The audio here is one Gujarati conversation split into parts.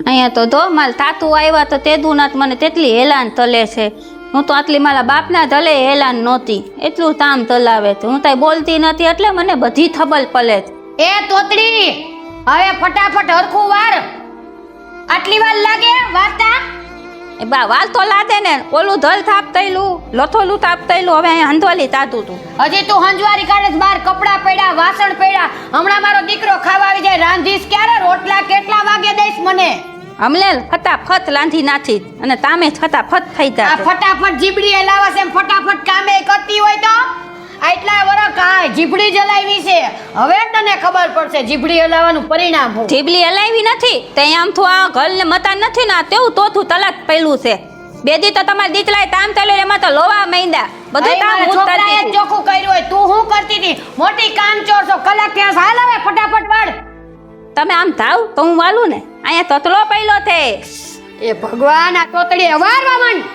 અહીંયા તો ધો માલ તાતું આવ્યા તો તે દુનાત મને તેટલી હેલાન તલે છે. હું તો આટલી મારા બાપના તલે હેલાન નહોતી, એટલું તામ તલાવે છે. હું તાઈ બોલતી નથી એટલે મને બધી ખબર પડે છે. એ તોતડી, હવે ફટાફટ હરખું વાર. આટલી વાર લાગે વાર્તા? એ બા વાલ તો લાદે ને, ઓલું ધલ થાપ તૈલું લોથોલું થાપ તૈલું, હવે અહીંયા હંધવાલી તાતું તું. હજી તું હંજવારી કાઢે, બાર કપડા પડ્યા, વાસણ પડ્યા. હમણાં મારો દીકરો ખાવા આવી જાય, રાંધીશ ક્યારે? રોટલા કેટલા વાગે દઈશ મને? હમલે ફટાફટ લાંધી નાખી અને તામે ફટાફટ થઈ આ જાય. ફટાફટ જીબડી હલાવે છે, ફટાફટ કામે કરતી હોય તો આટલા વરસ કાંઈ જીબડી જલાવી છે. હવે તને ખબર પડશે જીબડી હલાવવાનું પરિણામ શું. ઢીબલી હલાવી નથી તે આમ તો આ ઘર ને મતા નથી ને તેવું તોથું તલાક પેલું છે. બે દી તો તમારા દીકરાએ તામ તલે એમાં તો લોવા માંડ્યા બધું તામ હું છોકરાએ કરતી. ચોખ્ખું કર્યું હોય, તું શું કરતી હતી? મોટી કામચોર છો, કલાક ત્યાં હાલ હવે ફટાફટ વાળ. તમે આમ થાવ તો હું વાલું ને, અહીંયા તતલો પૈલો છે. એ ભગવાન, આ તોતડી વારવા માંડ.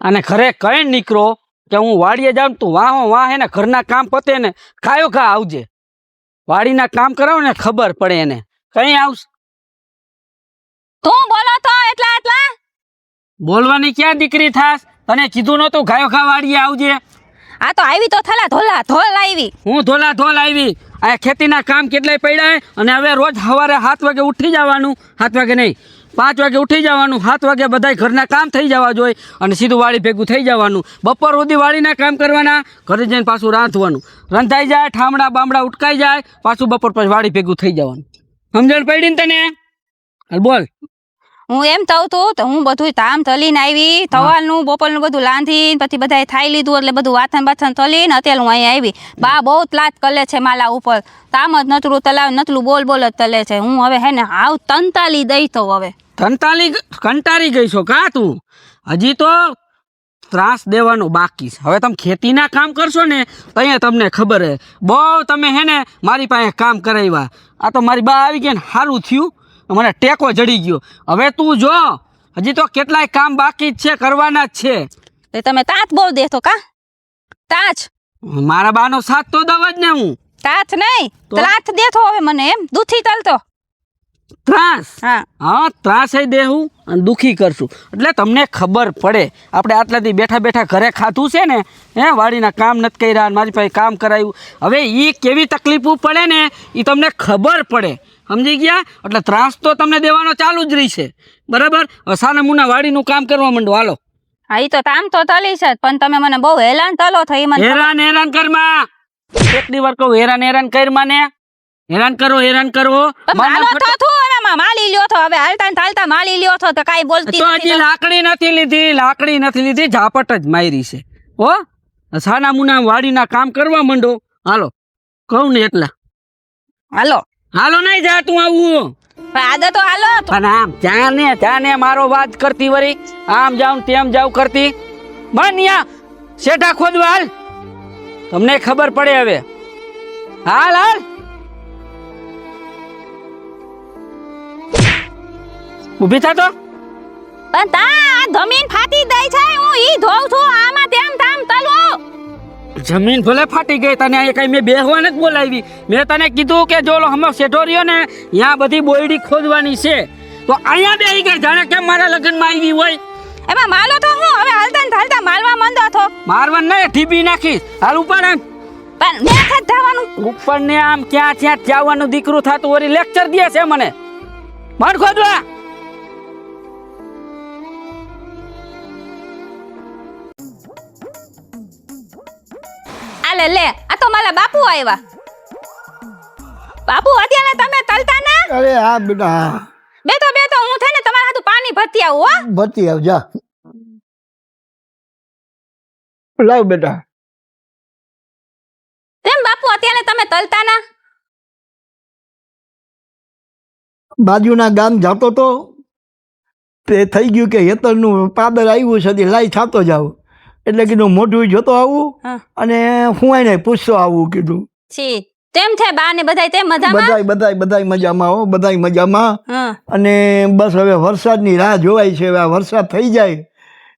અને ઘરે કઈ નીકળો કે હું વાડીએ જાઉં તું વાહો વાહ એને ઘરના કામ પતે ને ખાયો ખા આવજે. વાડીના કામ કરાવો ને ખબર પડે એને. કઈ આવશ? તું બોલો તો એટલા એટલા બોલવાની ક્યાં દીકરી થાસ? તને કીધું નતું ખાયો ખા વાડીએ આવજે. આ તો આવી તો થલા ધોલા ધોલ આવી. હું ધોલા ધોલ આવી. આ ખેતીના કામ કેટલાય પડ્યા અને હવે રોજ સવારે 7 વાગે ઉઠી જવાનું. 7 વાગે નહીં, 5 વાગે ઉઠી જવાનું. 7 વાગે બધાય ઘરના કામ થઈ જવા જોઈએ અને સીધું વાડી ભેગું થઈ જવાનું. બપોર સુધી વાડીના કામ કરવાના, ઘરે જઈને પાછું રાંધવાનું. રંધાઈ જાય, ઠામડા બામડા ઉટકાઈ જાય, પાછું બપોર પછી વાડી ભેગું થઈ જવાનું. સમજણ પડી ને તને? હાલ બોલ. હું એમ કહું તું તો હું બધું તામ તલીને આવી, તવાલનું બોપલનું બધું લાંધીને પછી બધાએ થાઈ લીધું એટલે બધું વાથન બાથન તલીને અત્યારે હું અહીંયા આવી. બા બહુ ત્લાત કલે છે માલા ઉપર, તામ જ નતરું તલાવ નતલું બોલ બોલ જ તલે છે. હું હવે હે ને હાવ તંતાલી દઈ તો હવે કંટાળી ગઈ છો કા તું? હજી તો ત્રાસ દેવાનો બાકી છે. હવે તમે ખેતીના કામ કરશો ને તો અહીંયા તમને ખબર હે. બહુ તમે હે ને મારી પાસે કામ કરાવ્યા. આ તો મારી બા આવી ગઈ ને સારું થયું, મને ટેકો જડી ગયો. હવે તું જો હજી તો કેટલાય કામ બાકી જ છે, કરવાના જ છે. તે તમે તાત બોલ દેતો કા? તાચ મારા બાનો સાથ તો દવા જ ને હું. તાત નહીં તો? ત્લાત દેતો હવે મને એમ દુખી તલતો. ત્રાસ? હા હા, ત્રાસ દેવું અને દુખી કરશું એટલે તમને ખબર પડે. આપણે આટલાથી બેઠા બેઠા ઘરે ખાધું છે ને, વાડીના કામ નથી કર્યા, મારી પાસે કામ કરાવ્યું. હવે એ કેવી તકલીફો પડે ને એ તમને ખબર પડે. સમજી ગયા? એટલે ત્રાસ તો તમને દેવાનો ચાલુ જ રહી છે. બરાબર? હવે સાના મુના વાડીનું કામ કરવા માંડો. હાલો. હા ઈ તો તામ તો તલી છે પણ તમે મને બહુ હેલાન તલો થઈ. મને હેરાન કરમાં કેટલી વાર કહું, હેરાન કરમાં ને હેરાન કરો. માલો તો તું એમાં માલી લ્યો તો હવે હાલતા ને ચાલતા માલી લ્યો તો કાઈ બોલતી તો હજી લાકડી નથી લીધી, ઝાપટ જ મારી છે. હો, સાના મુના વાડીના કામ કરવા માંડો. હાલો કહું ને એટલા. હાલો નહીં જા તું આવું. આદત તો હાલો પણ આમ ત્યાં ને મારો વાત કરતી વરી આમ જાઉં તેમ જાઉં કરતી. બન્યા શેઠા ખોદવા હાલ, તમને ખબર પડે હવે. હાલ ઊભી થા તો. પણ તા જમીન ફાટી દઈ છે, હું ઈ ધોઉં છું આમાં તેમ તામ તલો. જમીન ભલે ફાટી ગઈ, તને અહીંયા કઈ મેં બેહવા નથી બોલાવી. મેં તને કીધું કે જો હમણાં શેઠો રહ્યો ને ત્યાં બધી બોયડી ખોદવાની છે, તો અહીંયા બેહી ગઈ જાણે કેમ મારા લગ્નમાં આવી હોય. એમાં માલો તો હું હવે હાલતા ને ચાલતા મારવા માંડો છો. મારવા નહીં, ઢીબી નાખીશ. હાલ ઉપર આમ. પણ મેં જ જવાનું ઉપર ને આમ ક્યાં જવાનું દીકરું થતું વળી લેક્ચર દે છે મને. માર ખોદવા. આલે લે આ તો મારા બાપુ આવ્યા. બાપુ અત્યારે તમે તલતા ના અરે હા બેટા હા બેતો હું છે ને તમારા હાથું પાણી ભરતી આવું હો. ભરતી આવ જા લાવ બેટા તેમ બાપુ અત્યારે તમે તલતા ના બાજુના ગામ જતો તો તે થઈ ગયું કે હેતરનું પાદર આવ્યું છે તે લાઈ છાતો જાવ એટલે કીધું મોઢું જોતો આવું હા. અને હું એને પૂછતો આવું કીધું છી તેમ છે બા ને બધાય તેમ મજામાં બધાય મજામાં હો બધાય મજામાં હા અને બસ હવે વરસાદની રાહ જોવાય છે હવે આ વરસાદ થઈ જાય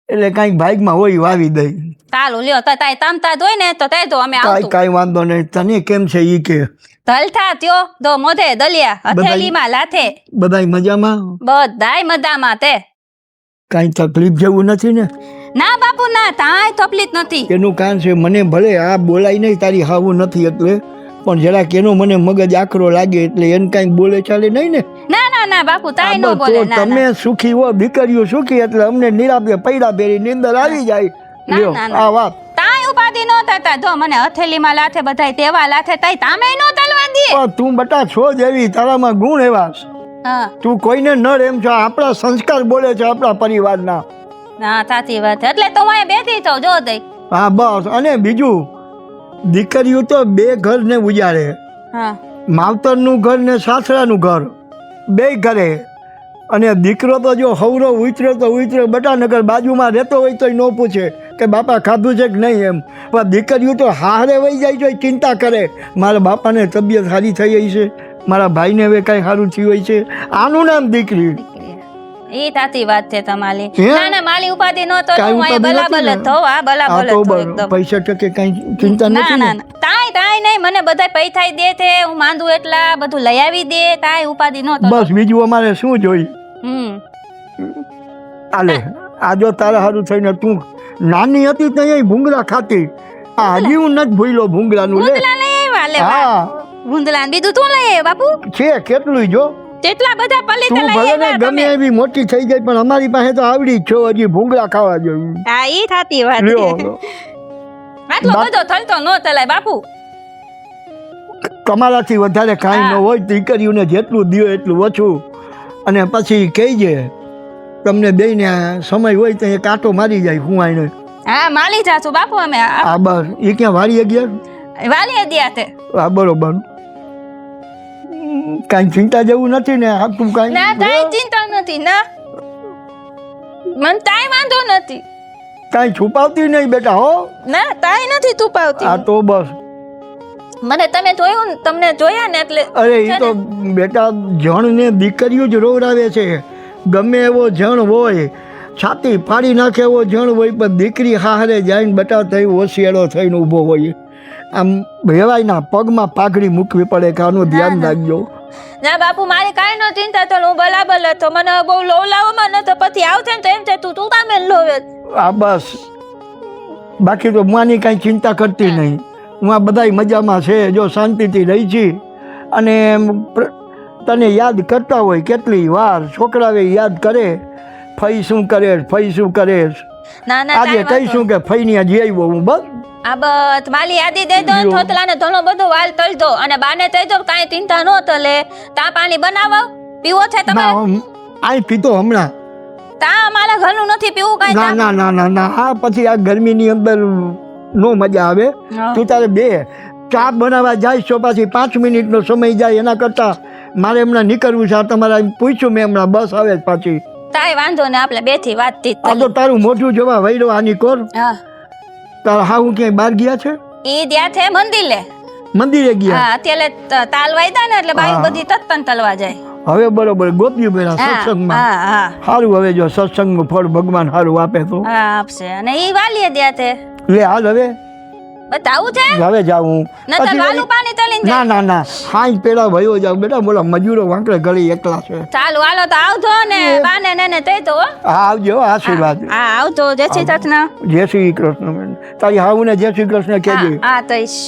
એટલે કાંઈક ભાગમાં હોય વાવી દઈ ચાલો લ્યો તો તાય તમતા દોય ને તો તાય તો અમે આવતું કાંઈ વાંધો નહીં તને કેમ છે ઈ કે ધલથા ત્યો દો મોઢે દલિયા હથેલીમાં લાથે બધાય મજામાં બધાય મજામાં તે કાંઈ તકલીફ જેવું નથી ને ના બાપુ ના તાય તકલીફ નથી એનું કારણ છે મને ભલે આ બોલાય નહીં તારી હાવું નથી એટલે પણ જરાક એનો મને મગજ આકરો લાગે એટલે એને કાંઈ બોલે ચાલે નહીં ને ના બાપુ તાય આ નો બસ બોલે તો ના તમે સુખી હો દીકરીઓ સુખી એટલે અમને નિરાપે પૈડા પહેરી નીંદર આવી જાય લ્યો આ વાત તાય ઉપાધિ નો થતા જો મને હથેલીમાં લાથે બધાય તેવા લાથે તાય તામે નો તલવા દે પણ તું બટા છો જેવી તારામાં ગુણ એવા છે. હા તું કોઈને ન એમ છો આપણા સંસ્કાર બોલે છે આપણા પરિવારના ના સાચી વાત છે. એટલે તો હું બેઠી તો જો દઈ હા બસ અને બીજું દીકરીઓ તો બે ઘરને ઉજાડે હા માવતરનું ઘર ને સાસરાનું ઘર બે ઘરે અને દીકરો તો જો હવરો ઉતરે તો ઉતરે બટાનગર બાજુમાં રહેતો હોય તો ન પૂછે કે બાપા ખાધું છે કે નહીં એમ પણ દીકરીઓ તો હારે વહી જાય તો ચિંતા કરે મારા બાપાને તબિયત સારી થઈ ગઈ છે મારા ભાઈને હવે કાંઈ સારું થયું હોય છે આનું નામ દીકરી એ સાચી વાત છે તમારી હે? ના માલી ઉપાધિ નો તો કાંઈ હું ઉપાધિ બલાબલ નથી ને? જ થઉં હા બલાબલ જ થઉં એકદમ પૈસા ટકે કાંઈ ચિંતા ના નથી ના ને ના તાય નહીં મને બધા પૈસા દે છે હું માંદું એટલા બધું લઈ આવી દે તાય ઉપાધિ નો તો બસ બીજું અમારે શું જોઈ આલે આ જો તારા સારું થઈને તું નાની હતી ત્યાં ભૂંગળા ખાતી આ હજી હું નથી ભૂલ્યો ભૂંગળાનું લે ભૂંદલા લઈ આવ્યા લે બા. હા ભૂંદલા ને બીજું તું લઈ આવ્યા બાપુ છે કેટલું જો કેટલા બધા પલિત તું લઈ ભલે ને આવ્યા ગમે તમે એવી મોટી થઈ ગઈ પણ અમારી પાસે તો આવડી જ છો હજી ભૂંગળા ખાવા જોઈએ હા ઈ થાતી વાત લ્યો છે. આટલો બધો થલતો નો ચલાય બાપુ તમારાથી વધારે કાંઈ ન હા. હોય દીકરીઓને જેટલું દ્યો એટલું ઓછું અને પછી કહીજે તમને બેયને સમય હોય તો એ કાંટો મારી જાય હું આને હા માલી જાશું બાપુ અમે આ બસ એ ક્યાં વાળી ગયા વાલી દિયા તે હા બરોબર કાંઈ ચિંતા જેવું નથી ને આ તું ના કાઈ કાંઈ ચિંતા નથી ના મન તાય વાંધો નથી કાંઈ છુપાવતી નહીં બેટા હો ના તાય નથી તું પાવતી આ તો બસ મને તમે જોયું ને તમને જોયા ને એટલે અરે એ છે તો ને, બેટા જણને દીકરીઓ જ રોવડાવે છે ગમે એવો જણ હોય છાતી ફાડી નાખે એવો જણ હોય પણ દીકરી હારે જાય બટા થઈ હોશિયારો થઈને ઊભો હોય આમ વેવાયના પગમાં પાઘડી મૂકવી પડે કે આનું ધ્યાન રાખજો ના બાપુ મારી કાઈ નો ચિંતા તો હું બરાબર હતો મને બહુ લોલાવમાં નતો પછી આવશે ને તો એમ થાય તું કામે લોવે આ બસ બાકી તો માની કાંઈ ચિંતા કરતી નહીં હું આ બધાય મજામાં છે જો શાંતિથી રહી છી અને તને યાદ કરતા હોય કેટલી વાર છોકરાએ યાદ કરે ફઈ શું કરે ફઈ શું કરે ના ના આજે કહીશું કે ફઈની આજે આવ્યો હું બસ આ બસ માલી યાદી દે દો લ્યો. થોતલાને ધોનો બધો વાલ તળ દો અને બાને કહી દો કાંઈ ચિંતા નો તલે તા પાણી બનાવો પીવો છે ના તમારે આઈ પીતો હમણાં તા અમારા ઘરનું નથી પીવું કાંઈ ના તા? ના ના ના ના આ પછી આ ગરમીની અંદર નો મજા આવે હા. તું તારે બે ચા બનાવવા જાય છો પાછી 5 મિનિટનો સમય જાય એના કરતાં મારે હમણાં નીકળવું છે આ તમારા પૂછ્યું મેં હમણાં બસ આવે જ પાછી કાંઈ વાંધો ને આપણે બેથી વાતચીત આ તો તારું મોઢું જોવા વૈરો આની કોર હા તારા હા હું ક્યાંય બહાર ગયા છે ઈ દ્યા છે મંદિરે મંદિરે ગયા હા અત્યારે તાલ વાયદા ને એટલે બાઈ હા. બધી તત્પન તલવા જાય હવે બરોબર ગોપ્યું પેલા હા સત્સંગમાં હા હા સારું હવે જો સત્સંગનું ફળ ભગવાન સારું આપે તો હા આપશે અને ઈ વાલીએ દ્યા છે લે હાલ હવે બતાવું છે હવે જાઉં નતર વાલું પાણી તલીને ના જાય ના ના હાઈ પેલા ભયો જાવ બેટા બોલા મજૂરો વાંકડે ગળી એકલા છે ચાલો હાલો તો આવજો ને બાને ને તઈ તો હો. હા આવજો આશીર્વાદ હા આવજો જય શ્રી કૃષ્ણ જય શ્રી કૃષ્ણ બેન. તારી હાઉને જય શ્રી કૃષ્ણ કહેજે હા હા તઈશ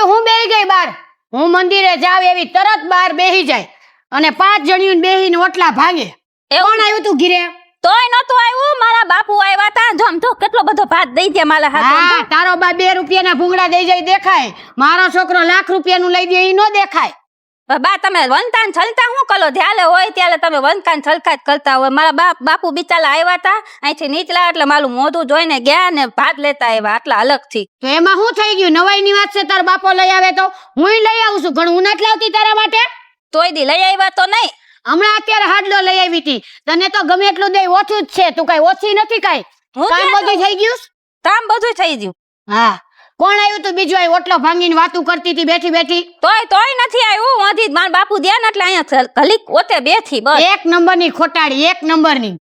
પછી હું બેહી ગઈ બાર. હું મંદિરે જાવ એવી તરત બાર બેહી જાય અને 5 જણિયું બેહીને ઓટલા ભાંગે. કોણ આવ્યું તું ઘીરે? તોય નતું આવ્યું, મારા બાપુ આવ્યા તા. જો આમ તો કેટલો બધો ભાત દઈ દે મારા હાથે. હા, તારો બા 2 રૂપિયાના ભૂંગળા દઈ જાય દેખાય. મારો છોકરો લાખ રૂપિયાનું લઈ દે ઈ નો દેખાય. બા તમે વનતા ને છલતા શું કરો? ધ્યાલે હોય ત્યારે તમે વનતા ને છલકા જ કરતા હોય. મારા બાપુ બિચારા આવ્યા તા અહીંથી નીચલા એટલે મારું મોઢું જોઈને ગયા ને ભાત લેતા આવ્યા આટલા અલગથી. તો એમાં શું થઈ ગયું? નવાઈની વાત છે, તાર બાપો લઈ આવે તો હુંય લઈ આવું છું. ઘણું નથી લાવતી તારા માટે. તોય દી લઈ આવ્યા તો નહીં. હમણાં અત્યારે હાડલો લઈ આવી હતી. તને તો ગમે એટલું દે ઓછું જ છે. તું કઈ ઓછી નથી કઈ. હું કામ ક્યાં બધું થઈ ગયું? કામ બધું થઈ ગયું. હા, કોણ આવ્યું તું બીજું? આ ઓટલો ભાંગીને વાતું કરતી હતી બેઠી બેઠી. તોય નથી આવ્યું. હું હજી મારા બાપુ ધ્યાન એટલે અહીંયા ઘલીક ઓતે બેઠી બસ. 1 નંબરની ખોટાડી, 1 નંબરની.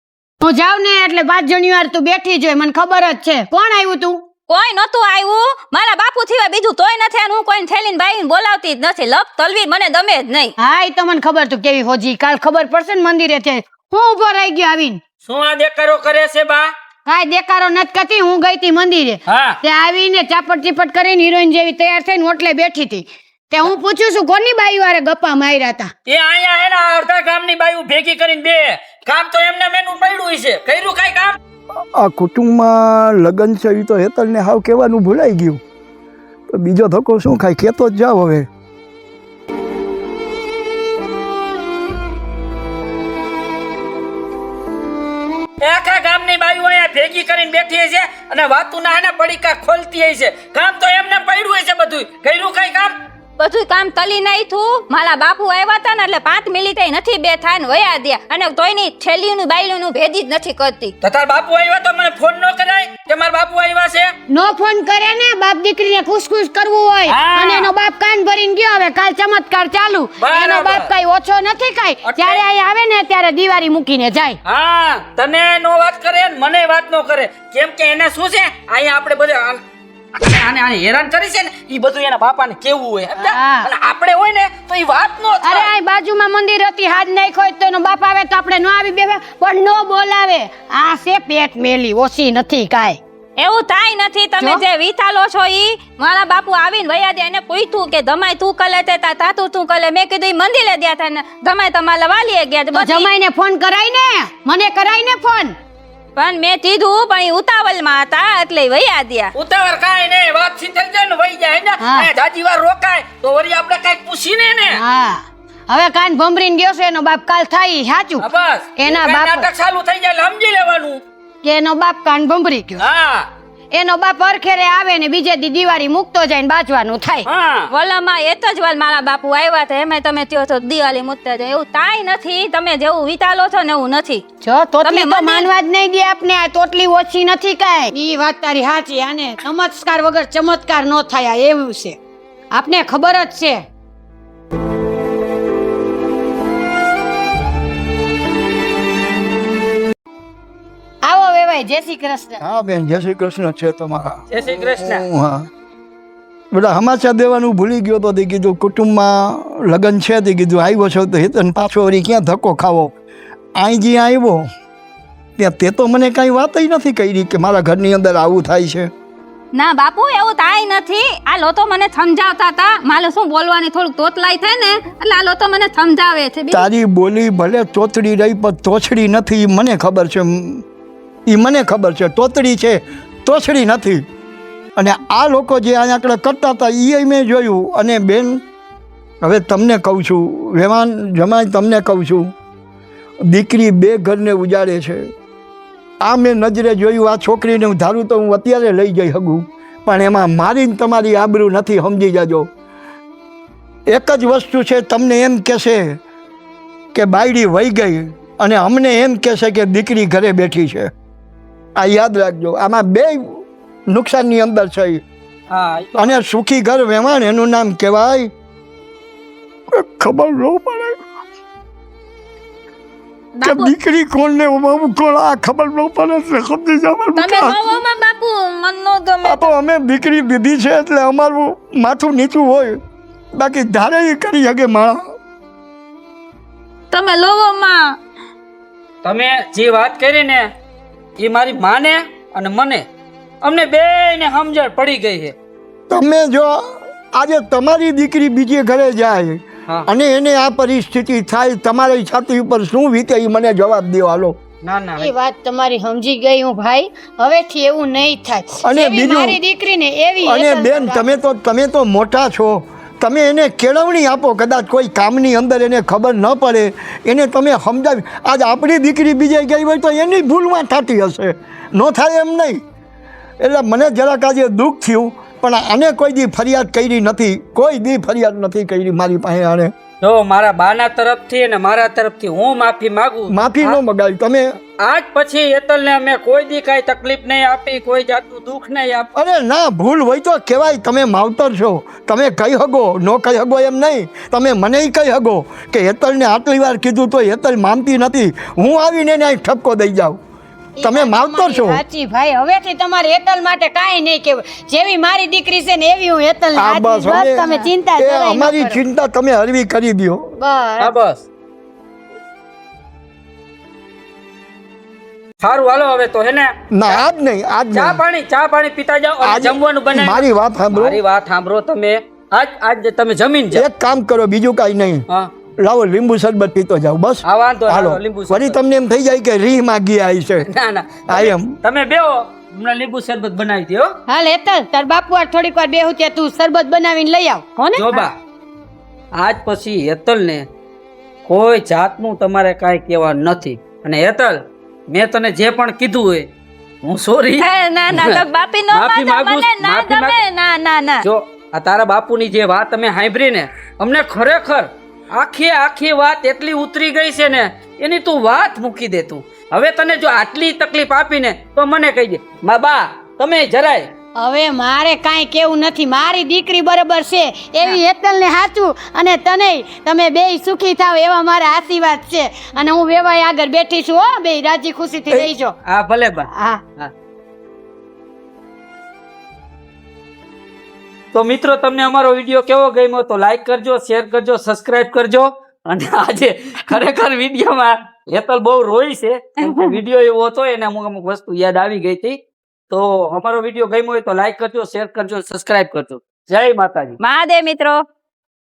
હું જાઉં ને એટલે 5 જણિયું તું બેઠી જોઈ, મને ખબર જ છે. કોણ આવ્યું તું? કોઈ નતું આવ્યું. મારા બાપુ થીવા બીજું તોય નથી. અને હું કોઈને થેલીને બાઈને બોલાવતી જ નથી. લપ તલવી મને ગમે જ નહીં. હા, એ તો મને ખબર તું કેવી હોજી. કાલ ખબર પડશે ને મંદિરે છે. હું ઉભો રહી ગયો આવીને. શું આ દેકારો કરે છે બા? કાંઈ દેકારો નથી કરતી. હું ગઈ તી મંદિરે. હા. તે આવીને ચાપટ ચીપટ કરીને હિરોઈન જેવી તૈયાર થઈને ઓટલે બેઠી હતી. તે હું પૂછું છું કોની બાઈ વારે ગપ્પા માર્યા હતા? એ અહીંયા હે ને અડધા ગામની બાયું ભેગી કરીને બે કામ તો એમને મેનું પડ્યું છે. કર્યું કાઈ કામ? આ કુટુંબમાં લગ્ન છે એ તો હેતલને હાવ કહેવાનું ભૂલાઈ ગયું. તો બીજો ધક્કો શું ખાય, કહેતો જ જાવ હવે. આખા ગામની બાયું અહીંયા ભેગી કરીને બેઠી છે અને વાતુના હે ને પડીકા ખોલતી છે. કામ તો એમને પડ્યું છે બધું. કર્યું કાઈ કામ? બધું કામ તલી નાખ્યું. મારા બાપુ આવ્યા હતા ને એટલે 5 મિનિટે નથી બે થાય ને વયા દે. અને તોયની છેલ્લીનું બાયલુનું ભેદી જ નથી કરતી. તો તાર બાપુ આવ્યા તો મને ફોન ન કરાય કે મારા બાપુ આવ્યા છે? નો ફોન કરે ને, બાપ દીકરીને ખુશ કરવું હોય. હા. અને એનો બાપ કાન ભરીને ગયો. હવે કાલ ચમત્કાર ચાલુ. બરાબર. એનો બાપ કઈ ઓછો નથી કઈ. એટલે? જ્યારે અહીં આવે ને ત્યારે દિવાળી મૂકીને જાય. હા, તને નો વાત કરે ને મને વાત નો કરે. કેમ કે એને શું છે અહીંયા આપણે બધા આને હેરાન કરી છે ને ઈ બધું એના બાપાને કેવું હોય. સમજ્યા? હા. અને આપણે હોય ને તો ઈ વાત નો અરે થાય. આ બાજુમાં મંદિર હતી, હાથ નાખ્યો હોય તો એનો બાપ આવે તો આપણે નો આવી બેસે પણ નો બોલાવે. આ છે પેટ મેલી, ઓછી નથી કાંઈ. એવું થાય નથી. તમે જો. જે વિચારો છો ઈ મારા બાપુ આવીને વયા દે. એને પૂછ્યું કે ધમાઈ તું કલે તે તાતું તું કલે. મેં કીધું ઈ મંદિરે ગયા હતા ને ધમાઈ તમારા વાલીએ ગયા છે. તો બસ ઈ- જમાઈને ફોન કરાય ને, મને કરાય ને ફોન. પણ મેં કીધું પણ ઈ ઉતાવળમાં હતા એટલે ઈ વયા દ્યા. ઉતાવળ કાંઈ નહીં, વાત થઈ જાય ને વહી જાય ને. હા. અહીંયા જાજી વાર રોકાય તો વળી આપણે કાંઈક પૂછીને ને. હા, હવે કાન ભમરીને ગયો છે. એનો બાપ કાલ થાય સાચું. હા, બસ એના કાંઈ બાપ નાટક ચાલુ થઈ જાય એટલે સમજી લેવાનું. કે એનો બાપ કાન ભમરી ગયો. હા એનો બાપ અરખેરે આવે ને બીજે દી દિવાળી મૂકતો જાય ને બાજવાનું થાય. હા વલામાં એક જ વાર મારા બાપુ આવ્યા હતા. એમાં તમે કહો છો દિવાળી મુકતા જાય. એવું તાય નથી. તમે જેવું વિચારો છો ને એવું નથી. જો તોતલી તમે તો મંદિર- માનવા જ નહીં દે આપને. આ તોતલી ઓછી નથી કાંઈ. ઈ વાત તારી સાચી. આને ચમત્કાર વગર ચમત્કાર નો થાય. આ એવું છે, આપને ખબર જ છે. આવો વેવાય, જય શ્રી કૃષ્ણ. હા બેન, જય શ્રી કૃષ્ણ છે તમારા. જય શ્રી કૃષ્ણ. હા, બધા સમાચાર દેવાનું ભૂલી ગયો તો તે કીધું કુટુંબમાં લગ્ન છે. તે કીધું આવ્યો છો તો હેતન પાછો વળી ક્યાં ધક્કો ખાવો. અહીં જ્યાં આવ્યો ત્યાં તે તો મને કાંઈ વાત નથી કરી કે મારા ઘરની અંદર આવું થાય છે. ના બાપુ એવું તાય નથી. આ લોકો મને સમજાવતા હતા. મારે શું બોલવાની થોડુંક તોતલાઈ થાય ને એટલે આ લોકો મને સમજાવે છે. બીજું તારી બોલી ભલે તોતડી રહી પણ તોછડી નથી. ઈ મને ખબર છે. એ મને ખબર છે તોતડી છે, તોછડી નથી. અને આ લોકો જે અહીંયા આગળ કરતા હતા એ મેં જોયું. અને બેન હવે તમને કહું છું, વેવાન જમાઈ તમને કહું છું, દીકરી 2 ઘરને ઉજાડે છે. આ મેં નજરે જોયું. આ છોકરીને હું ધારું તો હું અત્યારે લઈ જઈ શકું પણ એમાં મારી તમારી આબરૂ નથી. સમજી જાજો. એક જ વસ્તુ છે, તમને એમ કહેશે કે બાયડી વહી ગઈ અને અમને એમ કહેશે કે દીકરી ઘરે બેઠી છે. આ યાદ રાખજો. આમાં 2 નુકસાનની અંદર છે. હા અને સુખી ઘર વેવાણ એનું નામ કહેવાય. ખબર ન પડે કે બાપુ દીકરી કોણ ને કોણ, આ ખબર ન પડે. સમજી તમે જાવ. જોવામાં બાપુ મન નો ગમે. આ તો અમે દીકરી દીધી છે એટલે અમારું માથું નીચું હોય. બાકી ધારે એ કરી શકે માણસ. તમે લોવામાં તમે જે વાત કરી ને એ મારી માને અને મને અમને બેયને સમજણ પડી ગઈ છે. તમે જો આજે તમારી દીકરી બીજે ઘરે જાય હા. અને એને આ પરિસ્થિતિ થાય, તમારી છાતી ઉપર શું વીતે એ મને જવાબ દો. હાલો. ના ના એ વાત તમારી સમજી ગઈ હું ભાઈ. હવેથી એવું નહીં થાય. અને જેવી બીજું- મારી દીકરીને એવી અને હેતલ બેન રાખો. તમે તો મોટા છો, તમે એને કેળવણી આપો. કદાચ કોઈ કામની અંદર એને ખબર ન પડે, એને તમે સમજાવી. આજ આપણી દીકરી બીજે ગઈ હોય તો એની ભૂલમાં થતી હશે, ન થાય એમ નહીં. એટલે મને જરાક આજે દુઃખ થયું, પણ આને કોઈ દી ફરિયાદ કરી નથી, કોઈ દી ફરિયાદ નથી કરી મારી પાસે. આને જો મારા બાના તરફથી અને મારા તરફથી હું માફી માંગુ. માફી ન મગાવી તમે. આજ પછી હેતલને અમે કોઈ દી કાંઈ તકલીફ નહીં આપી, કોઈ જાતનું દુઃખ નહીં આપ્યું. અરે ના, ભૂલ હોય તો કહેવાય. તમે માવતર છો, તમે કહી શકો, ન કહી શકો એમ નહીં. તમે મને કહી શકો કે હેતલને આટલી વાર કીધું તો હેતલ માનતી નથી, હું આવીને એને અહીં ઠપકો દઈ જાઉં. એ તમે વાત માવતર તમારી છો. સાચી ભાઈ. હવેથી તમારે હેતલ માટે કાંઈ નહીં કહેવું. જેવી મારી દીકરી છે ને એવી હું હેતલ આ બસ બસ તમે ચિંતા એ જરાય ન અમારી કરો. ચિંતા તમે હળવી કરી દો. હા બસ બસ સારું હાલો હવે તો હે ને ના, આજ નહીં, આજ ચા નહીં. પાણી પીતા જાઓ અને આજ જમવાનું બનાવી. મારી વાત સાંભળો. મારી વાત સાંભળો તમે. આજ તમે જમીન જાઓ. એક કામ કરો, બીજું કાંઈ નહીં. હા લાવો લીંબુ શરબત પીતો જાઓ બસ. હા, વાંધો નહીં, હાલો. હાલો, લીંબુ શરબત. વળી તમને એમ થઈ જાય કે રીહ માગી આવી છે. ના ના આ એમ. તમે બેહો, હમણાં લીંબુ શરબત બનાવી દો. હાલ હેતલ તાર બાપુ આ થોડીક વાર બેહું ત્યાં તું શરબત બનાવીને લઈ આવ હો ને. જો બા, આજ પછી હેતલને કોઈ જાતનું તમારે કાંઈ કહેવાનું નથી. અને હેતલ, મેં તને જે પણ કીધું હોય, હું સોરી. હે, ના ના તો બાપી નો માફી માનતા માંગુ મને છું, ના માફી ગમે. ના ના ના જો આ તારા બાપુની જે વાત અમે સાંભળી ને, અમને ખરેખર આખી વાત એટલી ઉતરી ગઈ છે ને, એની તું વાત મૂકી દે. તું હવે તને જો આટલી તકલીફ આપીને તો મને કહી દે મા બા તમે જરાય. હવે મારે કાંઈ કેવું નથી. મારી દીકરી બરોબર છે એવી હેતલ ને સાચું અને તને તમે બેય સુખી થાવ એવા મારા આશીર્વાદ છે. અને હું વેવાય આગળ બેઠી છું હો, બેય રાજી ખુશીથી રહીજો. હા ભલે બા. હા હા. તો મિત્રો, તમને અમારો વિડીયો કેવો ગમ્યો તો લાઈક કરજો, શેર કરજો, સબસ્ક્રાઇબ કરજો. અને આજે ખરેખર વિડીયોમાં હેતલ બહુ રોઈ છે, કેમ કે વિડીયો એવો હતો, એને અમુક વસ્તુ યાદ આવી ગઈ હતી. તો અમારો વિડીયો ગમ્યો હોય તો લાઈક કરજો, શેર કરજો, સબસ્ક્રાઇબ કરજો. જય માતાજી. મહાદેવ મિત્રો.